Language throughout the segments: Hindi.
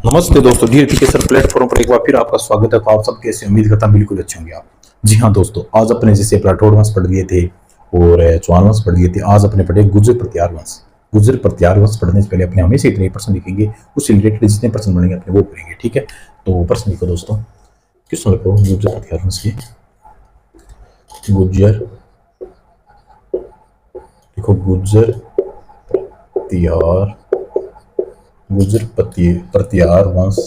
नमस्ते दोस्तों, डी एजुकेशन प्लेटफॉर्म पर एक बार फिर आपका स्वागत है। तो आप सब कैसे, उम्मीद करता हूं बिल्कुल अच्छे होंगे आप। जी हाँ दोस्तों, आज अपने जैसे राठौड़ वंश पढ़ लिए थे और चौहान वंश पढ़ लिए थे। आज अपने पढ़े गुर्जर प्रत्यार वंश। गुर्जर प्रत्यार वंश पढ़ने से पहले अपने हमेशा इतने प्रश्न लिखेंगे, उससे रिलेटेड जितने प्रश्न बनेंगे अपने वो करेंगे, ठीक है। तो प्रश्न लिखो दोस्तों, क्वेश्चन लिखो गुर्जर प्रत्यार वंश के। गुर्जर लिखो, गुर्जर प्रत्यार, गुर्जर प्रत्यार वंश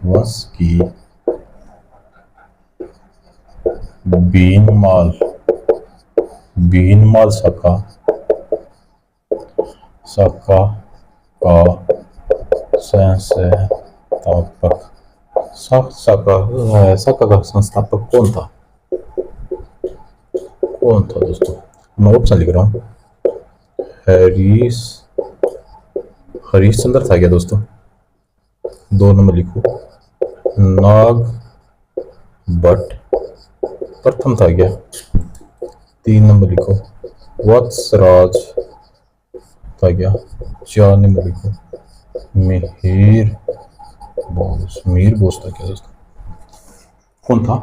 वंश की बीनमाल बीनमाल शाखा शाखा का संस्थापक शाखा का संस्थापक कौन था दोस्तों? मैं ऑप्शन लिख रहा हूँ। हरीशचंद्र था क्या दोस्तों? 2 नंबर लिखो। नाग भट्ट प्रथम था क्या? 3 नंबर लिखो। वत्सराज था क्या? 4 नंबर लिखो। मीर बोस था क्या दोस्तों? कौन था?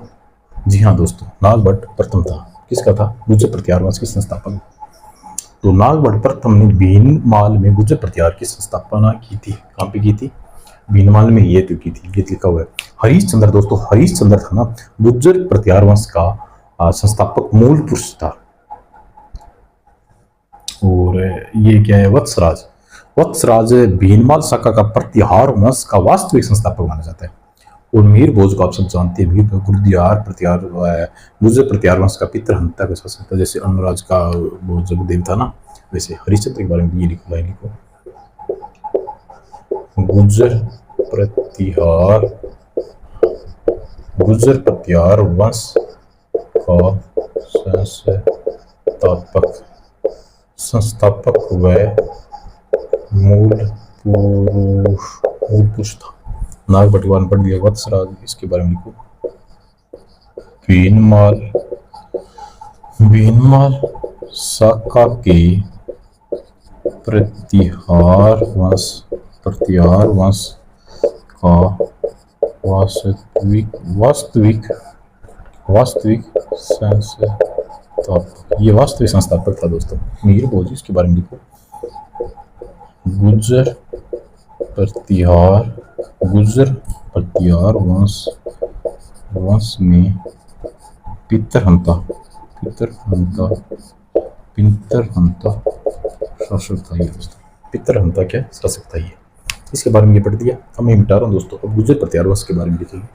जी हाँ दोस्तों, नाग भट्ट प्रथम था। किसका था? गुर्जर प्रत्यार वंश के संस्थापक। तो नाग भट्ट प्रथम ने भीनमाल में गुर्जर प्रत्यार की स्थापना की थी। कहाँ पे की थी? भीनमाल में ये तो की थी, ये लिखा हुआ है। हरीशचंद्र दोस्तों, हरीशचंद्र था ना गुर्जर प्रत्यार वंश का संस्थापक, मूल पुरुष था। और ये क्या है? वत्सराज। वत्सराज भीनमाल शाखा का प्रत्यार वंश का वास्तविक संस्थापक माना जाता है। और मीर भोज को आप सब जानते हैं, गुर्जर प्रत्यार वंश का पितृहंता का शासक था। जैसे अनुराज का वो जगदेव था ना, वैसे हरिश्चंद्र के बारे में ये लिखो, लाइन लिखो। गुर्जर प्रत्यार वंश का संस्थापक व मूल पुरुष था। नाग भट्ट पढ़ लिया। वत्सराज, इसके बारे में लिखो। भीनमाल शाखा के प्रत्यार वंश का वास्तविक संस्थापक, ये वास्तविक संस्थापक था दोस्तों, मीर भोज। इसके बारे में लिखो। गुर्जर प्रत्यार वंश में पितृहंता शासक था ये दोस्तों। पितृहंता क्या शासक था ये, इसके बारे में ये पढ़ दिया। अब मैं मिटा रहा हूँ दोस्तों। अब गुर्जर प्रत्यार वंश के बारे में लिखेंगे।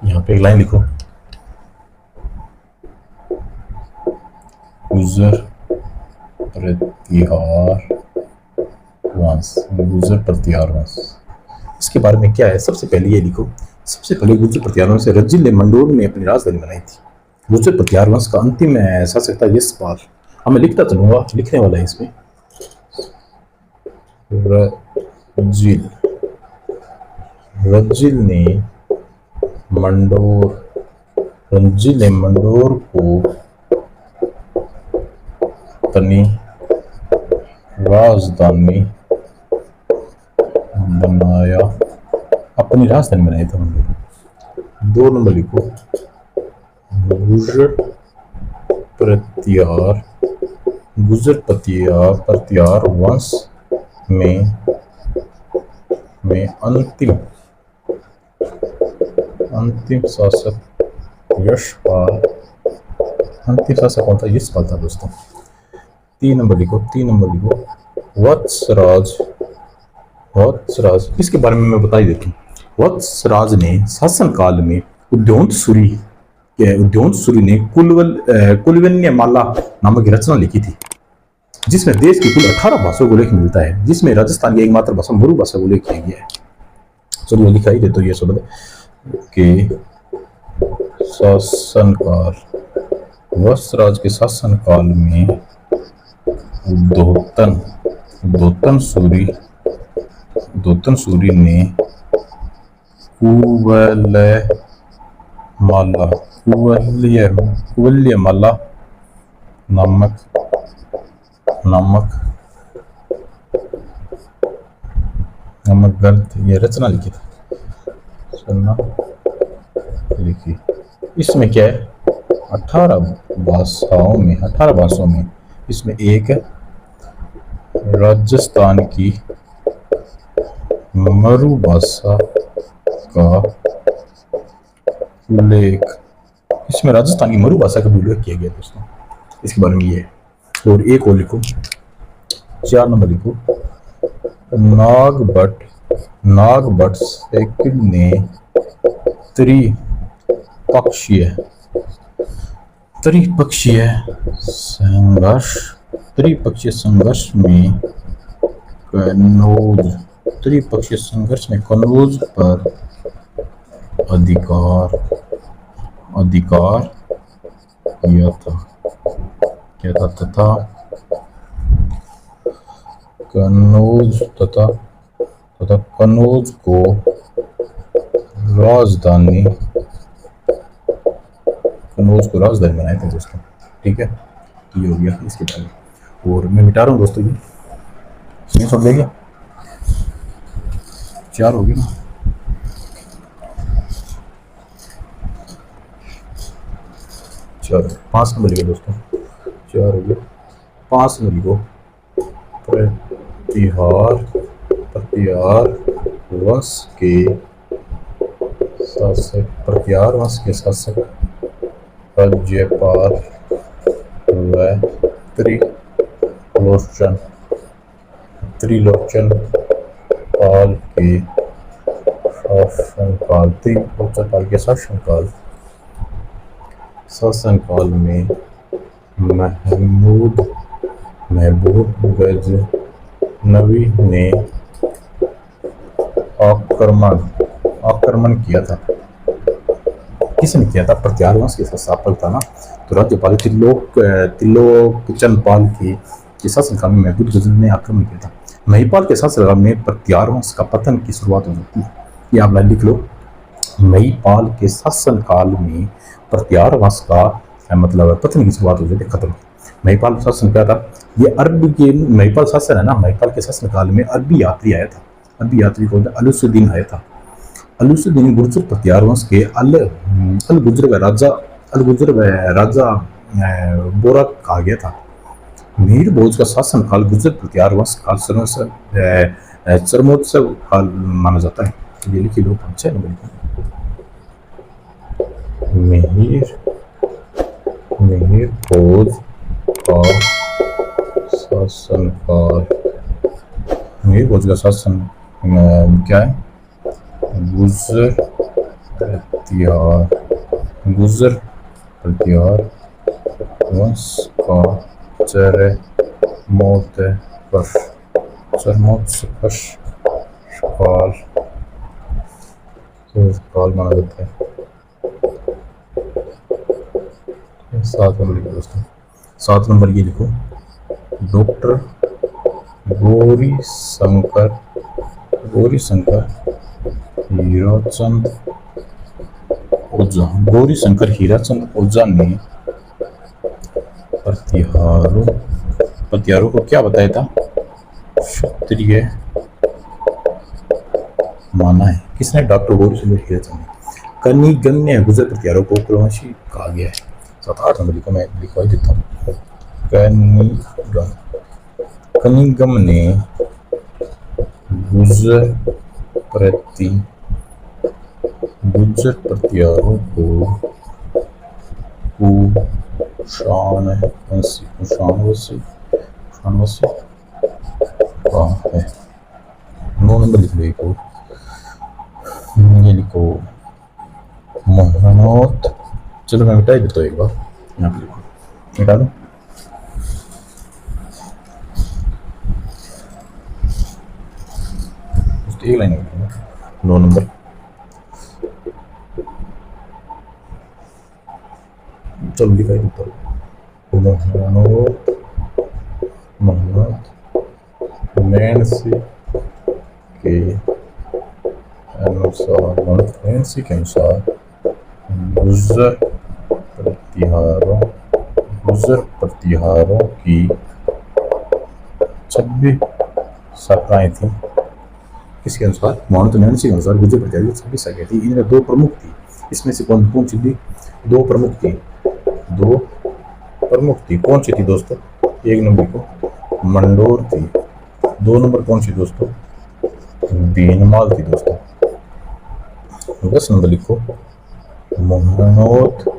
यहाँ पे एक लाइन लिखो। गुर्जर प्रत्यार वंश, इसके बारे में क्या है? सबसे पहले ये लिखो। सबसे पहले गुर्जर प्रत्यार वंश से रजिल ने मंडोर में अपनी राजधानी बनाई थी। गुर्जर प्रत्यार वंश का अंतिम शासक था यशपाल। अब मैं लिखता चलूंगा, लिखने वाला है इसमें। रजिल ने मंडोर को अपनी राजधानी बनाया था मंडोर। 2 नंबर लिखो। गुर्जर प्रत्यार वंश में अंतिम शासक यशपाल। अंतिम शासक कौन था? यशपाल था दोस्तों। 3 नंबर लिखो। वत्सराज, इसके बारे में मैं बता ही देता हूँ। वत्सराज ने शासन काल में उद्योतसूरी ने कुलवन्यमाला नामक रचना लिखी थी, जिसमें देश की कुल 18 भाषाओं को उल्लेख मिलता है, जिसमें राजस्थान की एकमात्र भाषा मुरु भाषा को उल्लेख किया गया है। चलो लिखा ही देते, ये शब्द के शासनकाल, वत्सराज के शासनकाल में दोतन सूरी ने कुवल्यम अल्लाह नमक नमक नमक गलत, ये रचना लिखी थी, सुनना लिखी। इसमें क्या है, 18 भाषाओं में इसमें एक राजस्थान की मरु भाषा का उल्लेख, इसमें राजस्थान की मरु भाषा का उल्लेख किया गया दोस्तों, इसके बारे में ये है। और एक और लिखो, 4 नंबर लिखो, नागभट्ट सेकंड ने त्रिपक्षीय संघर्ष में कन्नौज पर अधिकार किया था तथा कन्नौज को राजधानी बनाया था दोस्तों। ठीक है, ये हो गया इसके पहले। और मैं मिटा रहा हूँ दोस्तों, ये सब ले गया, 4 हो गई ना। चलो 5 नंबर लिखो दोस्तों, 4 हो गया। 5 नंबर लिखो, प्रतिहार वंश के शासक राज्यपाल व त्रिलोचन पाल के शासनकाल में महमूद गजनवी ने आक्रमण किया था। किसने किया था? प्रतिहार वंश के संस्थापक था ना, तो राज्यपाल त्रिलोचन पाल के शासनकाल में महमूद गजनवी ने आक्रमण किया था। महिपाल के शासनकाल में प्रतिहार वंश का पतन की शुरुआत हो जाती है। ये आप लाइन लिख लो, महिपाल के शासनकाल में प्रतिहार वंश का मतलब पतन की शुरुआत हो जाती है, खत्म। महिपाल शासन क्या था? ये अरब के महिपाल शासन है ना, महिपाल के शासनकाल में अरबी यात्री आया था। अरबी यात्री कौन था? अलुसुद्दीन आया था। अलुसुद्दीन गुर्जर प्रतिहार वंश के अल गुजर राजा बोरा कहा गया था। मीर भोज का शासनकाल गुजर प्रतिहार वंश काल चरमोत्सव काल माना जाता है। ये लिखी लो, 6 नंबर। मिहिर भोज का शासनकाल, मिहिर भोज का शासन क्या है? गुजर प्रतिहार वंश का चरमोत्कर्ष काल माना जाता है। 7 नंबर लिखो दोस्तों, 7 नंबर ये लिखो, डॉक्टर गौरी शंकर हीराचंद ओझा ने प्रतिहारों को क्या बताया था? क्षत्रिय माना है। किसने? डॉक्टर गौरी शंकर हीराचंद ने। कनिगम्य गुजर प्रतिहारों को कुलवंशी कहा गया है। 7-8 नंबर लिखो, मैं लिखवा ही देता हूँ। कनिगम ने गुजर प्रतिहारों को कुषाणवंशी कहा है। 9 नंबर लिख लो, ये लिखो मोहम्मद। चलो मैं मिटा ही देता हूँ एक बार, यहाँ पे लिखो, मिटा दो। एक लाइन 9 नंबर। चलो दिखाई देता हूँ, मोहम्मद नैन्सी के अनुसार गुजर प्रतिहारों की 26 शाखाएं थी। किसके अनुसार? मोहम्मद नैन्सी के अनुसार गुर्जर प्रतिहारों की 26 शाखाएं थी। इनमें 2 प्रमुख थी। इसमें से कौन सी थी? 2 प्रमुख थी। 2 प्रमुख थी। कौन सी थी दोस्तों? 1 नंबर को मंडोर थी। 2 नंबर कौन सी दोस्तों? बीनमाल थी दोस्तों। 10 नंबर लिखो मोहम्मद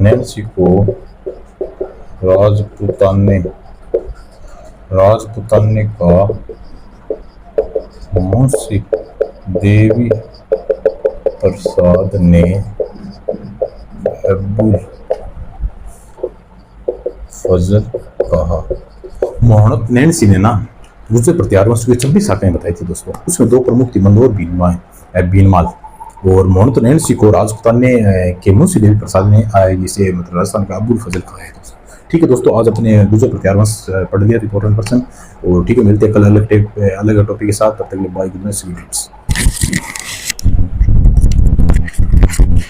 नैन्सी को राजपुताने का मुंशी देवी प्रसाद ने अब्दुल फजल कहा। मोहम्मद नैन्सी ने ना गुर्जर प्रतिहार वंश की 26 शाखाएं बताई थी दोस्तों। उसमें 2 प्रमुख थी, मंडोर बीनमाल। और मोहम्मद नैन्सी को राजपुताने के मुंशी देवी प्रसाद ने इसे मतलब राजस्थान का अब्दुल फजल कहा है दोस्तों। ठीक है दोस्तों, आज अपने गुर्जर प्रतिहार वंश पढ़ लिया 40%। और ठीक है, मिलते हैं कल अलग टॉपिक के साथ। तब तक के लिए bye, good night, sweet dreams.